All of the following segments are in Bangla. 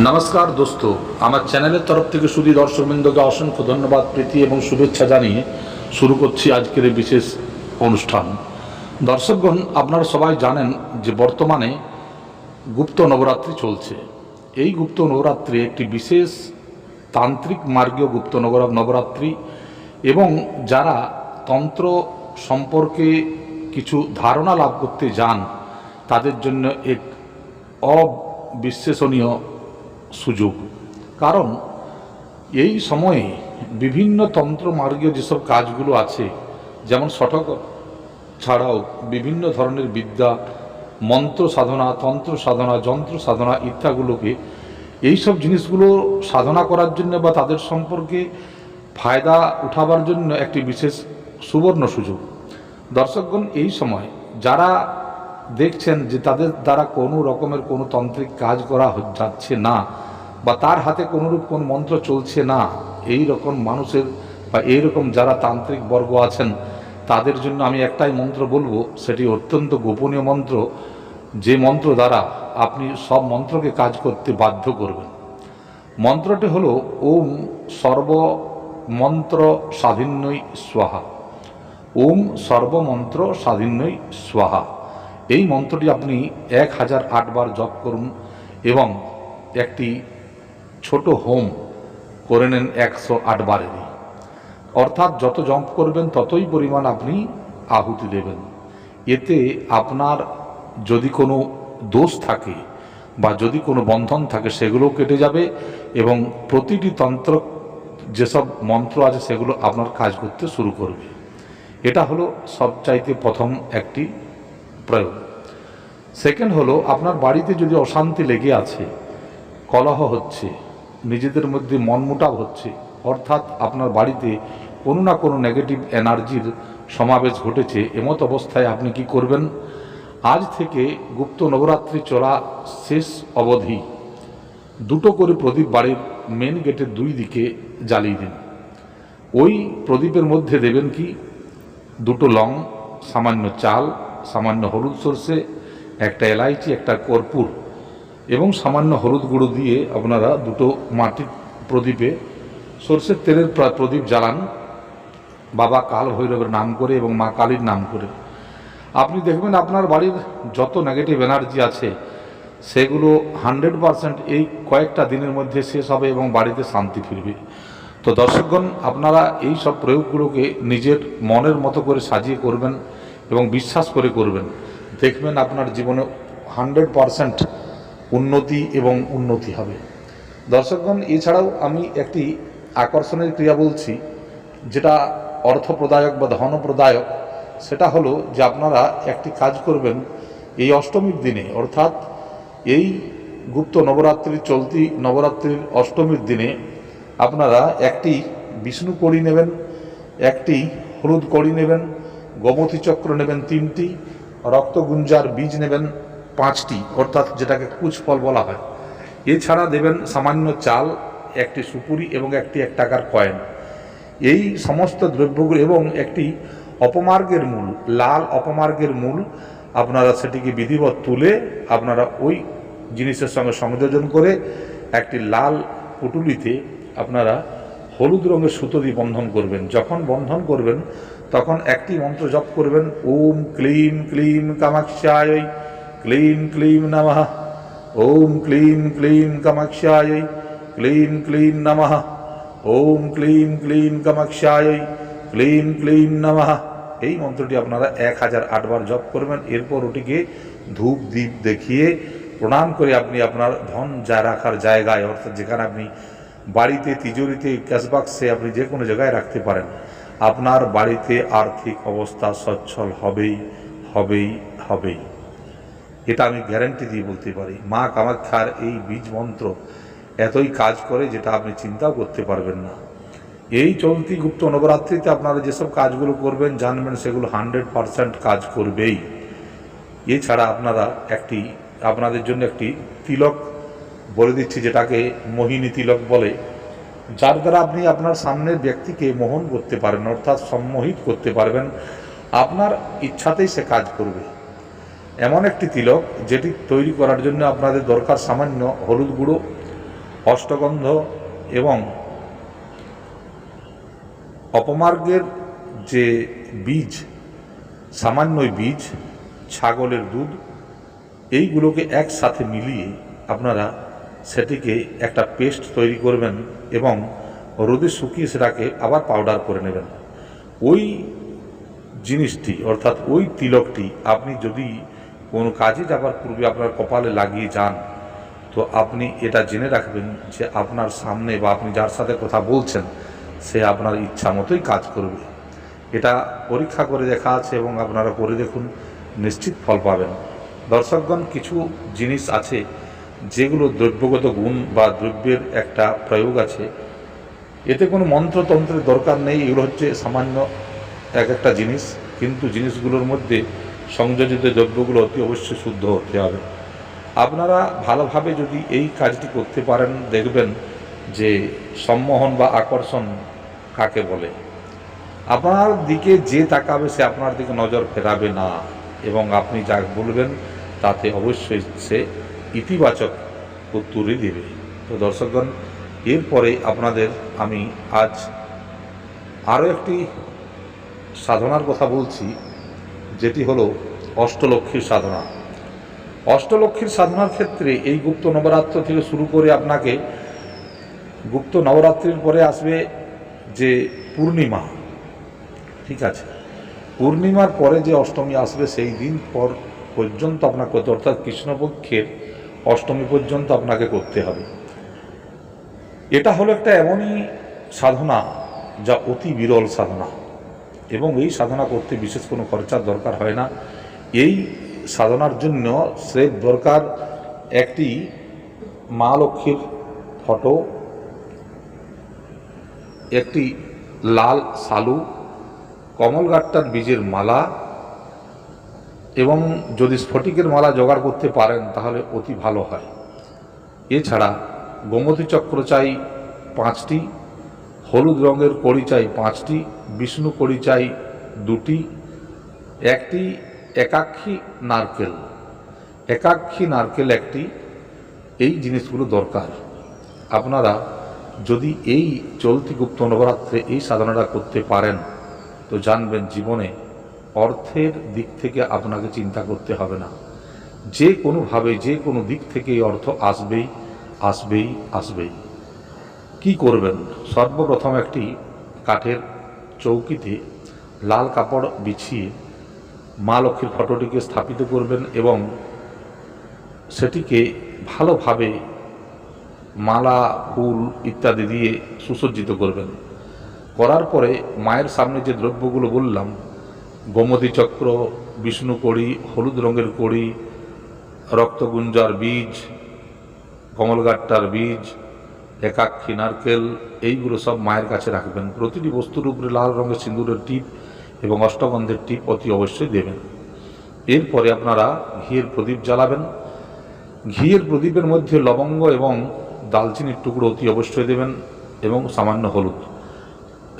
नमस्कार दोस्तों আমার চ্যানেলের তরফ থেকে সুধী দর্শকবৃন্দকে অসংখ্য ধন্যবাদ প্রীতি এবং শুভেচ্ছা জানিয়ে শুরু করছি আজকের এই বিশেষ অনুষ্ঠান। দর্শকগণ, আপনারা সবাই জানেন যে বর্তমানে গুপ্ত নবরাত্রি চলছে। এই গুপ্ত নবরাত্রি একটি বিশেষ তান্ত্রিক মার্গীয় গুপ্ত নবরাত্রি এবং যারা তন্ত্র সম্পর্কে কিছু ধারণা লাভ করতে যান তাদের জন্য এক অবিশ্বাসনীয় সুযোগ। কারণ এই সময়ে বিভিন্ন তন্ত্র মার্গীয় যেসব কাজগুলো আছে, যেমন শঠক ছাড়াও বিভিন্ন ধরনের বিদ্যা, মন্ত্র সাধনা, তন্ত্র সাধনা, যন্ত্র সাধনা ইত্যাদিগুলোকে এইসব জিনিসগুলো সাধনা করার জন্য বা তাদের সম্পর্কে ফায়দা উঠাবার জন্য একটি বিশেষ সুবর্ণ সুযোগ। দর্শকগণ, এই সময় যারা দেখছেন যে তাদের দ্বারা কোনো রকমের কোনো তান্ত্রিক কাজ করা যাচ্ছে না বা তার হাতে কোনোরূপ কোন মন্ত্র চলছে না, এই রকম মানুষের বা এইরকম যারা তান্ত্রিক বর্গ আছেন তাদের জন্য আমি একটাই মন্ত্র বলবো, সেটি অত্যন্ত গোপনীয় মন্ত্র, যে মন্ত্র দ্বারা আপনি সব মন্ত্রকে কাজ করতে বাধ্য করবেন। মন্ত্রটি হলো ওম সর্বমন্ত্র স্বাধীন্যই স্বাহা। ওম সর্বমন্ত্র স্বাধীন্যই স্বাহা। এই মন্ত্রটি আপনি 1008 বার জপ করুন এবং একটি ছোট হোম করে নেন 108 বারেরই। অর্থাৎ যত জপ করবেন ততই পরিমাণ আপনি আহুতি দেবেন। এতে আপনার যদি কোনো দোষ থাকে বা যদি কোনো বন্ধন থাকে সেগুলো কেটে যাবে এবং প্রতিটি তন্ত্র যেসব মন্ত্র আছে সেগুলো আপনার কাজ করতে শুরু করবে। এটা হলো সবচাইতে প্রথম একটি প্রয়োগ। সেকেন্ড হলো, আপনার বাড়িতে যদি অশান্তি লেগে আছে, কলহ হচ্ছে, নিজেদের মধ্যে মনমুটাভ হচ্ছে, অর্থাৎ আপনার বাড়িতে কোনো না কোনো নেগেটিভ এনার্জির সমাবেশ ঘটেছে, এমত অবস্থায় আপনি কি করবেন? আজ থেকে গুপ্ত নবরাত্রি চলা শেষ অবধি 2টো করে প্রদীপ বাড়ির মেন গেটের 2 দিকে জ্বালিয়ে দিন। ওই প্রদীপের মধ্যে দেবেন কি 2টো লং, সামান্য চাল, সামান্য হলুদ সর্ষে, একটা এলাইচি, একটা কর্পূর এবং সামান্য হলুদ গুঁড়ো দিয়ে আপনারা 2টো মাটির প্রদীপে সর্ষের তেলের প্রদীপ জ্বালান বাবা কাল ভৈরবের নাম করে এবং মা কালীর নাম করে। আপনি দেখবেন আপনার বাড়ির যত নেগেটিভ এনার্জি আছে সেগুলো 100% এই কয়েকটা দিনের মধ্যে শেষ হবে এবং বাড়িতে শান্তি ফিরবে। তো দর্শকগণ, আপনারা এই সব প্রয়োগগুলোকে নিজের মনের মতো করে সাজিয়ে করবেন এবং বিশ্বাস করে করবেন। দেখবেন আপনার জীবনে 100% উন্নতি এবং উন্নতি হবে। দর্শকগণ, এছাড়াও আমি একটি আকর্ষণের ক্রিয়া বলছি, যেটা অর্থপ্রদায়ক বা ধনপ্রদায়ক। সেটা হলো যে আপনারা একটি কাজ করবেন এই অষ্টমীর দিনে, অর্থাৎ এই গুপ্ত নবরাত্রির চলতি নবরাত্রির অষ্টমীর দিনে আপনারা একটি বিষ্ণু কড়ি নেবেন, একটি হলুদ কড়ি নেবেন, গোমতী চক্র নেবেন 3টি, রক্তগুঞ্জার বীজ নেবেন 5টি, অর্থাৎ যেটাকে কুচফল বলা হয়। এছাড়া দেবেন সামান্য চাল, একটি সুপুরি এবং একটি 1 টাকার কয়েন। এই সমস্ত দ্রব্যগুলো এবং একটি অপমার্গের মূল, লাল অপমার্গের মূল, আপনারা সেটিকে বিধিবৎ তুলে আপনারা ওই জিনিসের সঙ্গে সংযোজন করে একটি লাল পুটুলিতে আপনারা হলুদ রঙের সুতো দিয়ে বন্ধন করবেন। যখন বন্ধন করবেন তখন একটি মন্ত্র জপ করবেন, ওম ক্লিম ক্লিম কামাক্ষায় ক্লিম ক্লিম নমঃ। ওম ক্লিম ক্লিম কামাক্ষায় ক্লিম ক্লিম নমঃ। ওম ক্লিম ক্লিম কামাক্ষায় ক্লিম ক্লিম নমঃ। এই মন্ত্রটি আপনারা 1008 বার জপ করবেন। এরপর ওটিকে ধূপ দীপ দেখিয়ে প্রণাম করে আপনি আপনার ধন যা রাখার জায়গায়, অর্থাৎ যেখানে আপনি বাড়িতে, তিজোরিতে, ক্যাশবাক্সে, আপনি যে কোনো জায়গায় রাখতে পারেন, আপনার বাড়িতে আর্থিক অবস্থা সচ্ছল হবেই হবেই হবেই। এটা আমি গ্যারান্টি দিয়ে বলতে পারি। মা কামাক্ষার এই বীজ মন্ত্র এতই কাজ করে যেটা আপনি চিন্তাও করতে পারবেন না। এই চলতি গুপ্ত নবরাত্রিতে আপনারা যেসব কাজগুলো করবেন জানবেন সেগুলো 100% কাজ করবেই। এছাড়া আপনারা আপনাদের জন্য একটি তিলক বলে দিচ্ছি, যেটাকে মোহিনী তিলক বলে, যার দ্বারা আপনি আপনার সামনের ব্যক্তিকে মোহন করতে পারেন, অর্থাৎ সম্মোহিত করতে পারবেন। আপনার ইচ্ছাতেই সে কাজ করবে। এমন একটি তিলক যেটি তৈরি করার জন্য আপনাদের দরকার সামান্য হলুদ গুঁড়ো, অষ্টগন্ধ এবং অপমার্গের যে বীজ, সামান্য বীজ, ছাগলের দুধ, এইগুলোকে একসাথে মিলিয়ে আপনারা সেটিকে একটা পেস্ট তৈরি করবেন এবং রোদে শুকিয়ে সেটাকে আবার পাউডার করে নেবেন। ওই জিনিসটি অর্থাৎ ওই তিলকটি আপনি যদি কোনো কাজে যাবার পূর্বে আপনার কপালে লাগিয়ে যান, তো আপনি এটা জেনে রাখবেন যে আপনার সামনে বা আপনি যার সাথে কথা বলছেন সে আপনার ইচ্ছা মতোই কাজ করবে। এটা পরীক্ষা করে দেখা আছে এবং আপনারা করে দেখুন, নিশ্চিত ফল পাবেন। দর্শকগণ, কিছু জিনিস আছে যেগুলো দ্রব্যগত গুণ বা দ্রব্যের একটা প্রয়োগ আছে, এতে কোনো মন্ত্রতন্ত্রের দরকার নেই। এগুলো হচ্ছে সামান্য এক একটা জিনিস, কিন্তু জিনিসগুলোর মধ্যে সংযোজিত দ্রব্যগুলো অতি অবশ্যই শুদ্ধ হতে হবে। আপনারা ভালোভাবে যদি এই কাজটি করতে পারেন, দেখবেন যে সম্মোহন বা আকর্ষণ কাকে বলে। আপনার দিকে যে তাকাবে সে আপনার দিকে নজর ফেরাবে না এবং আপনি যা বলবেন তাতে অবশ্যই সে ইতিবাচক উত্তরই দেবে। তো দর্শকগণ, এরপরে আপনাদের আমি আজ আরও একটি সাধনার কথা বলছি, যেটি হলো অষ্টলক্ষ্মীর সাধনা। অষ্টলক্ষ্মীর সাধনার ক্ষেত্রে এই গুপ্ত নবরাত্র থেকে শুরু করে আপনাকে গুপ্ত নবরাত্রির পরে আসবে যে পূর্ণিমা, ঠিক আছে, পূর্ণিমার পরে যে অষ্টমী আসবে সেই দিন পর পর্যন্ত আপনাকে করতে, অর্থাৎ কৃষ্ণপক্ষের অষ্টমী পর্যন্ত আপনাকে করতে হবে। এটা হলো একটা এমনই সাধনা যা অতি বিরল সাধনা এবং এই সাধনা করতে বিশেষ কোনো খরচার দরকার হয় না। এই সাধনার জন্য স্রেফ দরকার একটি মা লক্ষ্মীর ফটো, একটি লাল শালু, কমলগাট্টার বীজের মালা এবং যদি স্ফটিকের মালা জোগাড় করতে পারেন তাহলে অতি ভালো হয়। এছাড়া গোমতী চক্র চাই 5টি, হলুদ রঙের কড়ি চাই 5টি, বিষ্ণু কড়ি চাই 2টি, একটি একাক্ষী নারকেল একটি। এই জিনিসগুলো দরকার। আপনারা যদি এই চলতি গুপ্ত নবরাত্রে এই সাধনাটা করতে পারেন তো জানবেন জীবনে অর্থের দিক থেকে আপনাকে চিন্তা করতে হবে না। যে কোনোভাবে যে কোনো দিক থেকে এই অর্থ আসবেই। কি করবেন? সর্বপ্রথম একটি কাঠের চৌকিতে লাল কাপড় বিছিয়ে মা লক্ষ্মীর ফটোটিকে স্থাপিত করবেন এবং সেটিকে ভালোভাবে মালা, ফুল ইত্যাদি দিয়ে সুসজ্জিত করবেন। করার পরে মায়ের সামনে যে দ্রব্যগুলো বললাম, গোমতী চক্র, বিষ্ণু কড়ি, হলুদ রঙের কড়ি, রক্তগুঞ্জার বীজ, কমলগাট্টার বীজ, একাক্ষী নারকেল, এইগুলো সব মায়ের কাছে রাখবেন। প্রতিটি বস্তুর উপরে লাল রঙের সিঁদুরের টিপ এবং অষ্টগন্ধের টিপ অতি অবশ্যই দেবেন। এরপরে আপনারা ঘিয়ের প্রদীপ জ্বালাবেন। ঘিয়ের প্রদীপের মধ্যে লবঙ্গ এবং দালচিনির টুকরো অতি অবশ্যই দেবেন এবং সামান্য হলুদ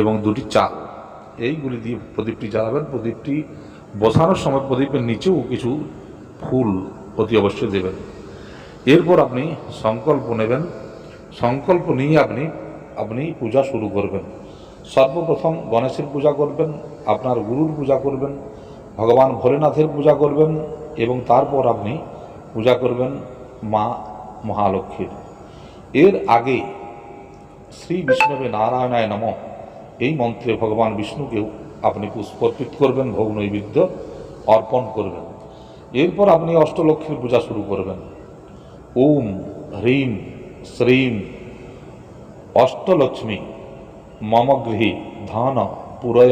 এবং 2টি চাল, এইগুলি দিয়ে প্রদীপটি জ্বালাবেন। প্রদীপটি বসানোর সময় প্রদীপের নিচেও কিছু ফুল অতি অবশ্যই দেবেন। এরপর আপনি সংকল্প নেবেন। সংকল্প নিয়ে আপনি পূজা শুরু করবেন। সর্বপ্রথম গণেশের পূজা করবেন, আপনার গুরুর পূজা করবেন, ভগবান ভোলেনাথের পূজা করবেন এবং তারপর আপনি পূজা করবেন মা মহালক্ষ্মীর। এর আগে শ্রী বিষ্ণবে নারায়ণায় নমঃ এই মন্ত্রে ভগবান বিষ্ণুকেও আপনি পুষ্প অর্পিত করবেন, ভোগ নৈবেদ্য অর্পণ করবেন। এরপর আপনি অষ্টলক্ষ্মীর পূজা শুরু করবেন। ওম হ্রিম শ্রীম অষ্টলক্ষ্মী মম গৃহে ধন পুরয়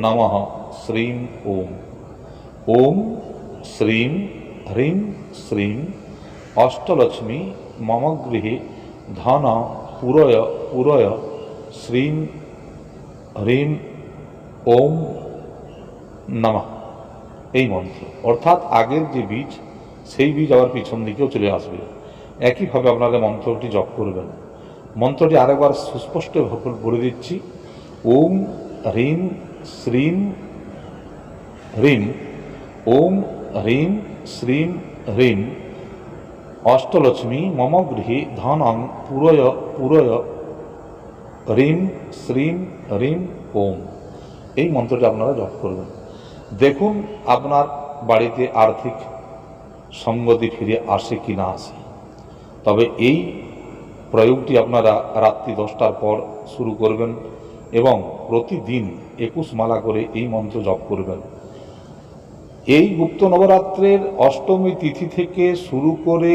নমঃ শ্রীম ওম। ওম শ্রীম হ্রিম শ্রীম অষ্টলক্ষ্মী মম গৃহে ধন পুরয় শ্রীম হ্রিম ওম নমঃ এই মন্ত্র, অর্থাৎ আগের যে বীজ সেই বীজ আবার পিছন দিকেও চলে আসবে। একইভাবে আপনারা মন্ত্রটি জপ করবেন। মন্ত্রটি আরেকবার সুস্পষ্ট বলে দিচ্ছি। ওম হ্রিম শ্রীম হ্রিম ওম হ্রিম শ্রীম হ্রিম অষ্টলক্ষ্মী মম গৃহে ধনং পুরয় পুরয় রিম শ্রীম রিম ওম। এই মন্ত্রটি আপনারা জপ করবেন। দেখুন আপনার বাড়িতে আর্থিক সঙ্গতি ফিরে আসে কি না আসে। তবে এই প্রয়োগটি আপনারা রাত্রি 10টার পর শুরু করবেন এবং প্রতিদিন 21 মালা করে এই মন্ত্র জপ করবেন। এই গুপ্ত নবরাত্রের অষ্টমী তিথি থেকে শুরু করে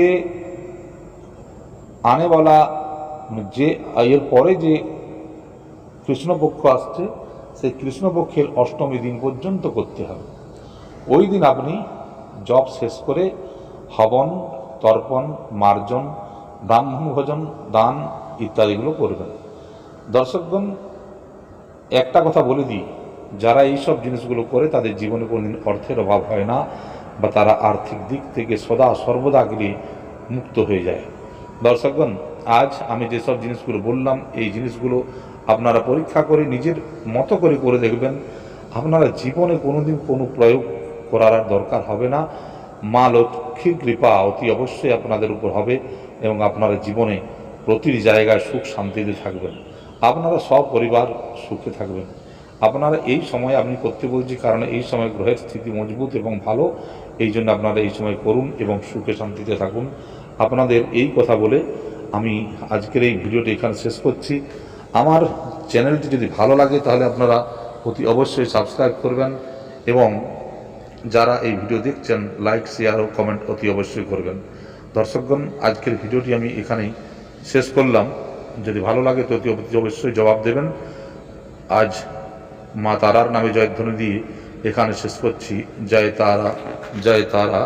আনেওয়ালা যে এর পরে যে কৃষ্ণপক্ষ আসছে, সেই কৃষ্ণপক্ষের অষ্টমী দিন পর্যন্ত করতে হবে। ওই দিন আপনি জপ শেষ করে হবন, তর্পণ, মার্জন, ব্রাহ্মণ ভোজন, দান ইত্যাদিগুলো করবেন। দর্শকগণ, একটা কথা বলে দিই, যারা এই সব জিনিসগুলো করে তাদের জীবনে কোনোদিন অর্থের অভাব হয় না, বা তারা আর্থিক দিক থেকে সদা সর্বদা গিয়ে মুক্ত হয়ে যায়। দর্শকগণ, আজ আমি যেসব জিনিসগুলো বললাম, এই জিনিসগুলো আপনারা পরীক্ষা করে নিজের মতো করে করে দেখবেন। আপনারা জীবনে কোনোদিন কোনো প্রয়োগ করার আর দরকার হবে না। মা লক্ষ্মীর কৃপা অতি অবশ্যই আপনাদের উপর হবে এবং আপনারা জীবনে প্রতিটি জায়গায় সুখ শান্তিতে থাকবেন। আপনারা সব পরিবার সুখে থাকবেন। আপনারা এই সময় আমি করতে বলছি কারণ এই সময় গ্রহের স্থিতি মজবুত এবং ভালো, এই জন্য আপনারা এই সময় করুন এবং সুখে শান্তিতে থাকুন। আপনাদের এই কথা বলে আমি আজকের এই ভিডিওটি এখানে শেষ করছি। আমার চ্যানেলটি যদি ভালো লাগে তাহলে আপনারা অতি অবশ্যই সাবস্ক্রাইব করবেন এবং যারা এই ভিডিও দেখছেন লাইক, শেয়ার ও কমেন্ট অতি অবশ্যই করবেন। দর্শকগণ, আজকের ভিডিওটি আমি এখানেই শেষ করলাম। যদি ভালো লাগে তো অতি অবশ্যই জবাব দেবেন। আজ মা তারার নামে জয়ধ্বনি দিয়ে এখানে শেষ করছি। জয় তারা, জয় তারা।